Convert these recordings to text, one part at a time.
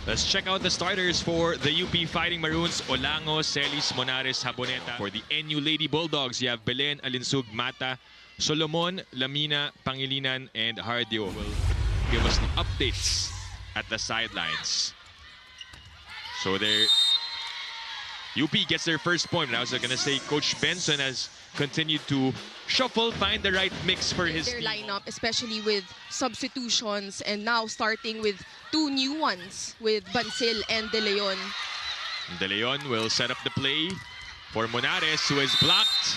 Let's check out the starters for the UP Fighting Maroons. Olango, Celis, Monares, Haboneta. For the NU Lady Bulldogs, you have Belen, Alinsug, Mata, Solomon, Lamina, Pangilinan, and Hardio will give us the updates at the sidelines. So there, UP gets their first point. I was going to say Coach Benson has continued to shuffle, find the right mix for his their team. lineup, especially with substitutions, and now starting with two new ones with Bansil and De Leon. De Leon will set up the play for Monares, who is blocked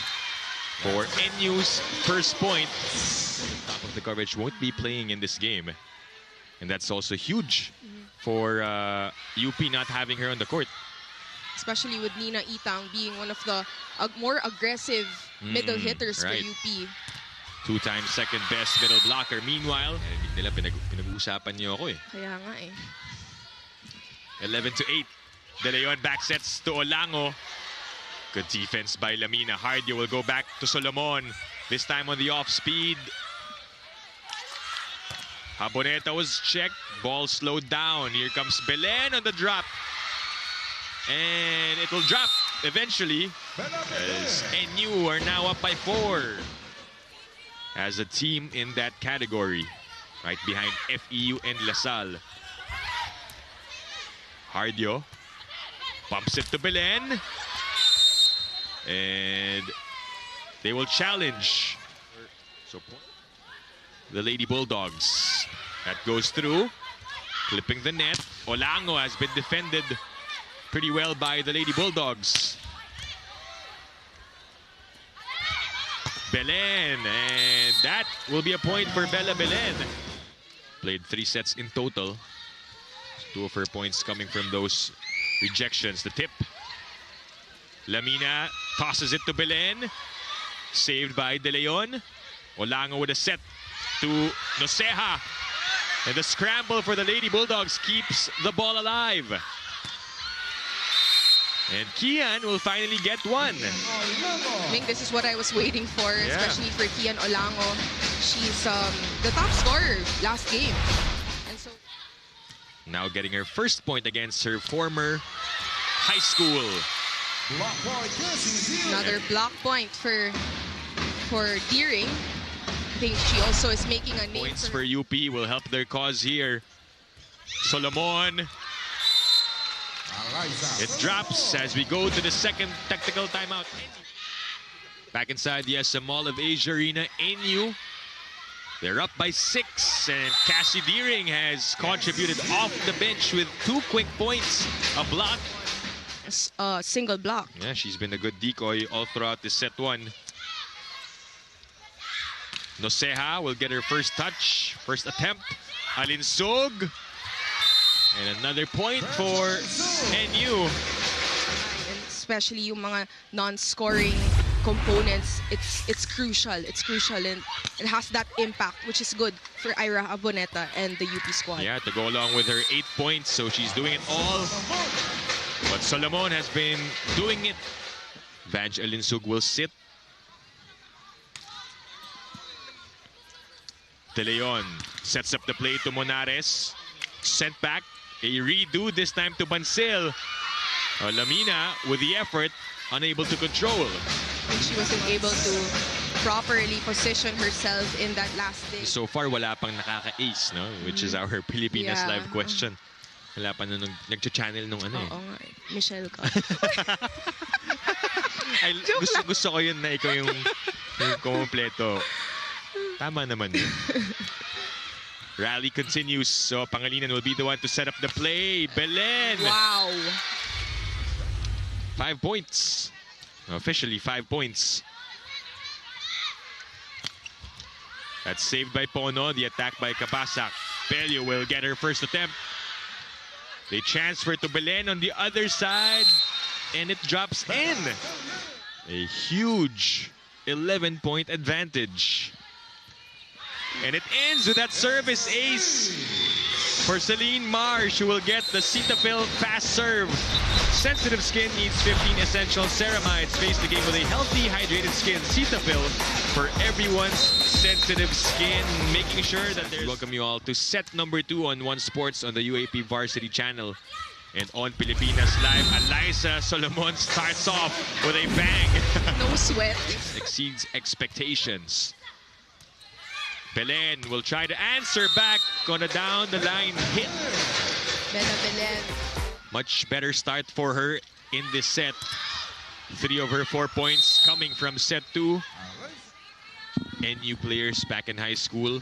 for NU's first point. Top of the coverage won't be playing in this game, and that's also huge for UP not having her on the court. Especially with Nina Itang being one of the more aggressive middle hitters right. for UP. Two-time second best middle blocker. Meanwhile, hindi nila pinag-uusapan niyo ako eh. Kaya nga eh. 11-8. De Leon back sets to Olango. Good defense by Lamina. Hardio will go back to Solomon. This time on the off-speed. Haboneta was checked. Ball slowed down. Here comes Belen on the drop. And it will drop eventually as NU are now up by 4 as a team in that category, right behind FEU and LaSalle. Hardio bumps it to Belen, and they will challenge. So the Lady Bulldogs. That goes through, clipping the net. Olango has been defended pretty well by the Lady Bulldogs. Belen, and that will be a point for Bella Belen. Played 3 sets in total. 2 of her points coming from those rejections. The tip. Lamina tosses it to Belen. Saved by De Leon. Olango with a set to Noceja. And the scramble for the Lady Bulldogs keeps the ball alive. And Kian will finally get one. I think this is what I was waiting for, especially for Kian Olango. She's the top scorer last game. And so now getting her first point against her former high school. Another block point for Deering. I think she also is making a name Points for UP will help their cause here. Solomon. It drops as we go to the second technical timeout. Back inside the SM Mall of Asia Arena, NU. They're up by 6, and Cassie Deering has contributed off the bench with 2 quick points, a block. Single block. Yeah, she's been a good decoy all throughout this set 1. Noceja will get her first touch, first attempt. Alinsug. And another point for NU. And especially yung mga non-scoring components, it's crucial. It's crucial, and it has that impact, which is good for Ira Haboneta and the UP squad. Yeah, to go along with her 8 points, so she's doing it all. But Solomon has been doing it. Vange Alinsug will sit. De Leon sets up the play to Monares. Sent back. A redo, this time to Bansil. Lamina, with the effort, unable to control. I think she wasn't able to properly position herself in that last day. So far, wala pang nakaka-ace, no? Which is our Pilipinas Live question. Wala pa nung nag-channel nung ano eh. Oo nga, Michelle ka. Ay, gusto ko yun na ikaw yung kompleto. Tama naman yun. Rally continues, so Pangilinan will be the one to set up the play. Belen! Wow! 5 points. Officially 5 points. That's saved by Pono. The attack by Kabasak. Pelio will get her first attempt. They transfer to Belen on the other side, and it drops in. A huge 11-point advantage. And it ends with that service ace for Celine Marsh, who will get the Cetaphil fast serve. Sensitive skin needs 15 essential ceramides. Face the game with a healthy, hydrated skin. Cetaphil for everyone's sensitive skin, making sure that there's... Welcome you all to set number 2 on One Sports on the UAP Varsity channel. And on Pilipinas Live, Eliza Solomon starts off with a bang. No sweat. Exceeds expectations. Belen will try to answer back on a down the line hit. Belen. Much better start for her in this set. 3 of her 4 points coming from set 2. NU players back in high school.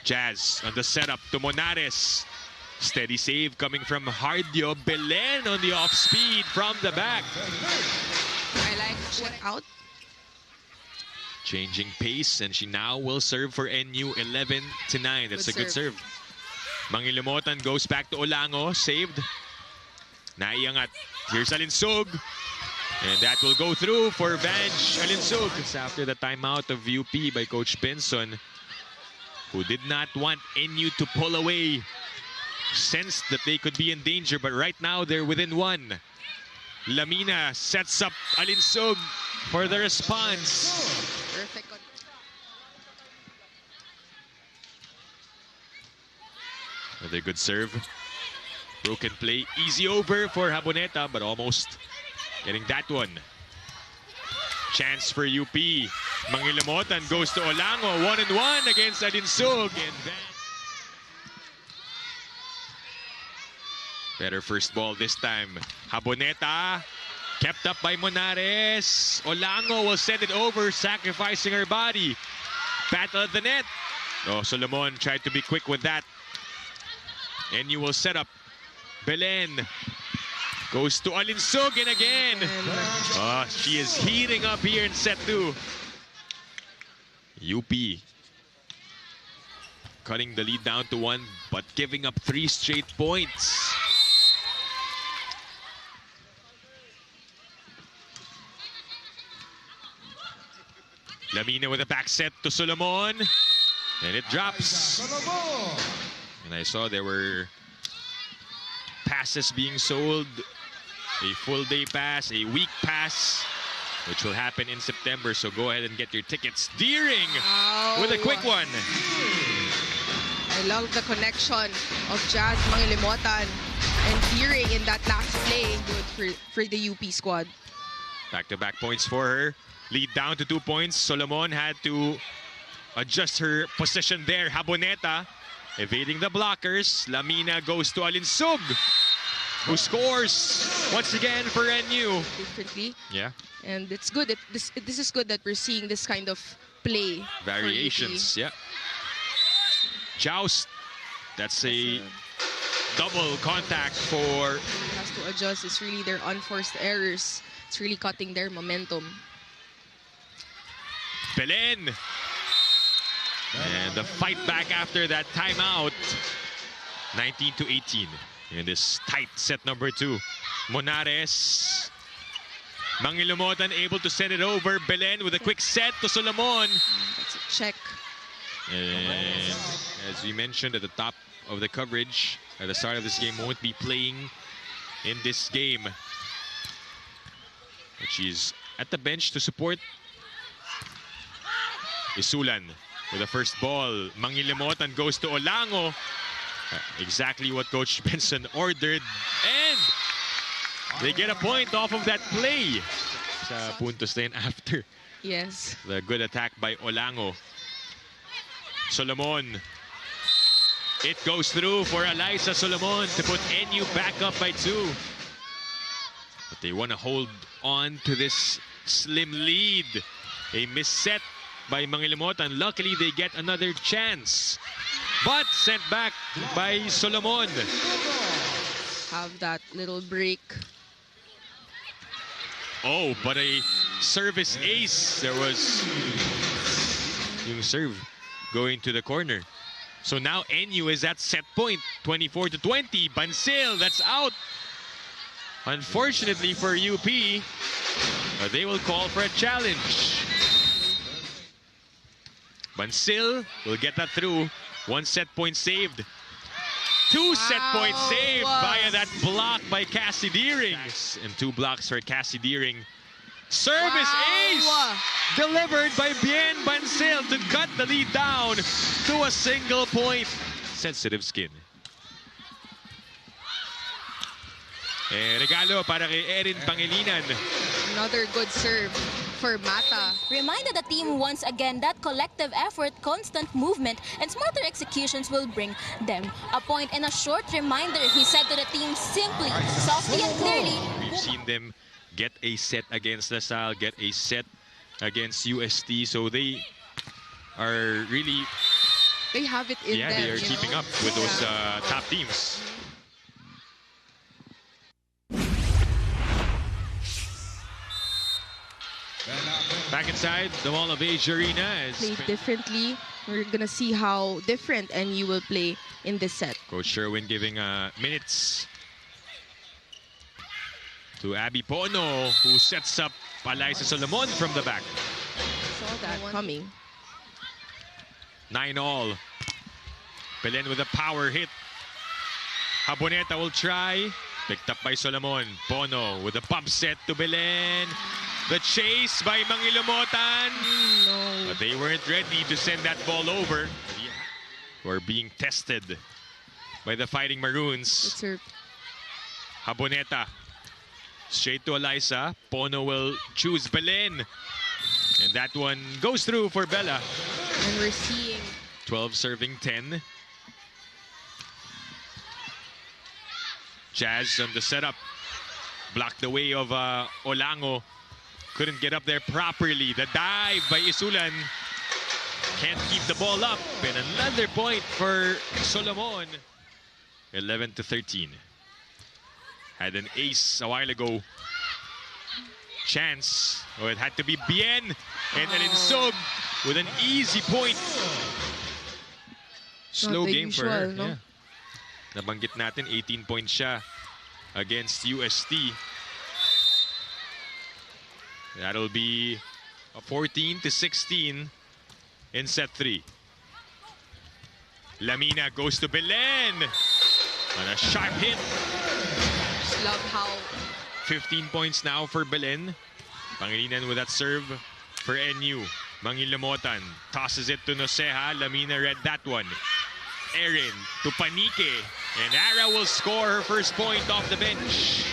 Jazz on the setup to Monares. Steady save coming from Hardio. Belen on the off speed from the back. I like what out. Changing pace, and she now will serve for NU 11-9. That's a good serve. Mangilamotan goes back to Olango. Saved. Naiangat. Here's Alinsug. And that will go through for Vange Alinsug. After the timeout of UP by Coach Benson, who did not want NU to pull away. Sensed that they could be in danger, but right now they're within 1. Lamina sets up Alinsug for the response. Perfect. Another good serve. Broken play. Easy over for Haboneta, but almost getting that one. Chance for UP. Mangilamotan goes to Olango. 1-1 against Alinsug. And then better first ball this time. Haboneta kept up by Monares. Olango will send it over, sacrificing her body. Battle at the net. Oh, Solomon tried to be quick with that. NU will set up. Belen goes to Alinsug and again. Oh, she is heating up here in set 2. UP cutting the lead down to 1, but giving up 3 straight points. Lamina with a back set to Solomon. And it drops. And I saw there were passes being sold. A full day pass, a week pass, which will happen in September. So go ahead and get your tickets. Deering with a quick one. I love the connection of Jazz Mangilamotan and Deering in that last play. Good for the UP squad. Back-to-back points for her. Lead down to 2 points. Solomon had to adjust her position there. Haboneta evading the blockers. Lamina goes to Alinsug, who scores once again for NU. Differently. Yeah. And it's good. This is good that we're seeing this kind of play. Variations, yeah. Joust. That's a double contact for... Has to adjust. It's really their unforced errors. It's really cutting their momentum. Belen. And the fight back after that timeout. 19-18 in this tight set number 2. Monares. Mangilamotan able to send it over. Belen with a quick set to Solomon. That's a check. And as we mentioned at the top of the coverage, at the start of this game, won't be playing in this game. But she's at the bench to support Isulan with the first ball. Mangilamotan goes to Olango. Exactly what Coach Benson ordered. And they get a point off of that play. Sa puntos na yun after. Yes. The good attack by Olango. Solomon. It goes through for Eliza Solomon to put NU back up by 2. But they want to hold on to this slim lead. A misset by Mangilamotan. Luckily, they get another chance. But sent back by Solomon. Have that little break. Oh, but a service ace. There was yung serve going to the corner. So now NU is at set point. 24-20. Bansil, that's out. Unfortunately for UP, they will call for a challenge. Bansil will get that through. 1 set point saved. 2 set points saved via that block by Cassie Deering. And 2 blocks for Cassie Deering. Service ace! Delivered by Bien Bancel to cut the lead down to a single point. Sensitive skin. Regalo para kay Erin Pangilinan. Another good serve for Mata. Reminded the team once again that collective effort, constant movement, and smarter executions will bring them a point. And a short reminder, he said to the team simply, softly and clearly. We've seen them get a set against LaSalle, get a set against UST, so they are really... They have it in them. Yeah, they are keeping up with those top teams. Back inside the Mall of Age Arena. Play differently. We're gonna see how different NU will play in this set. Coach Sherwin giving minutes to Abby Pono, who sets up Alyssa Solomon from the back. Saw that coming. 9-all. Belen with a power hit. Haboneta will try. Picked up by Solomon. Pono with a pump set to Belen. The chase by Mangilumotan. No. But they weren't ready to send that ball over. We're being tested by the Fighting Maroons. Good serve. Haboneta. Straight to Alyssa. Pono will choose Belen. And that one goes through for Bella. And we're seeing 12 serving 10. Jazz on the setup. Blocked the way of Olango. Couldn't get up there properly. The dive by Isulan. Can't keep the ball up. And another point for Solomon. 11-13. Had an ace a while ago. Chance. Oh, it had to be Bien. And Alinsog with an easy point. Slow game usual, for her. no? Yeah. Nabanggit natin, 18 points siya against UST. That'll be a 14-16 in set 3. Lamina goes to Belen on a sharp hit. just love how 15 points now for Belen. Pangilinan with that serve for NU. Mangilumotan tosses it to Noceja. Lamina read that one. Erin to Panique. And Ara will score her first point off the bench.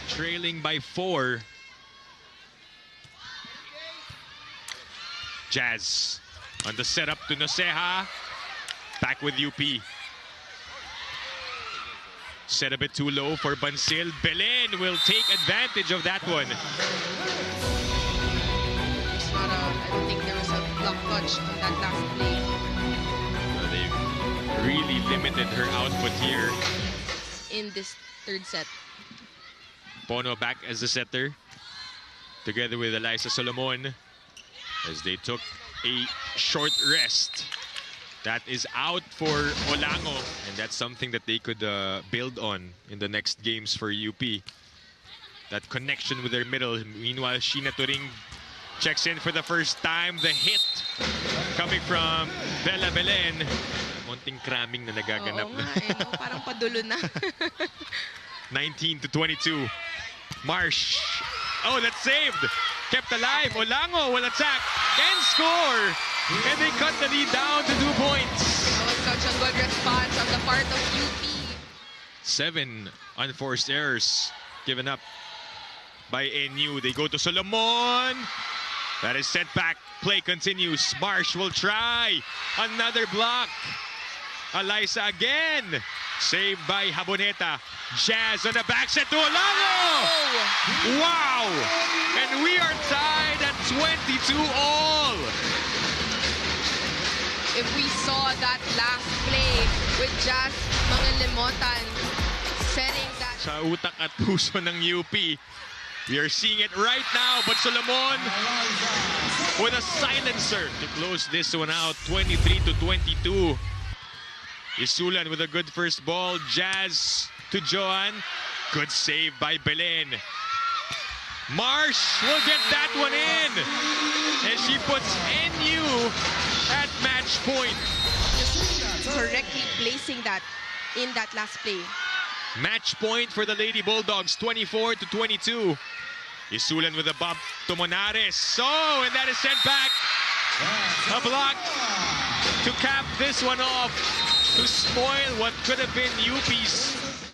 Trailing by 4. Jazz on the setup to Noceja. Back with UP. Set a bit too low for Bancel. Belen will take advantage of that one. there's not I don't think there was a block touch on that last play. They've really limited her output here. In this third set. Pono back as the setter. Together with Alyssa Solomon. As they took a short rest. That is out for Olango. And that's something that they could build on in the next games for UP. That connection with their middle. Meanwhile, Sheena Turing checks in for the first time. The hit coming from Bella Belen. Munting cramming na nagaganap. Oo nga, no? Parang padulo na. 19-22. Marsh. Oh, that's saved. Kept alive. Olango will attack and score. And they cut the lead down to 2 points. That was such a good response on the part of UP. 7 unforced errors given up by NU. They go to Solomon. That is set back. Play continues. Marsh will try. Another block. Alyssa again. Saved by Haboneta. Jazz on the back set to Olango. Wow. And we are tied at 22-all. If we saw that last play with Jazz Mangilumotan setting that. Sa utak at puso ng UP. We are seeing it right now, but Solomon with a silencer to close this one out, 23-22. Isulan with a good first ball. Jazz to Joan. Good save by Belen. Marsh will get that one in. And she puts NU at match point. Just correctly placing that in that last play. Match point for the Lady Bulldogs, 24-22. Isulan with a bump to Monares. So, and that is sent back. A block to cap this one off, to spoil what could have been UP's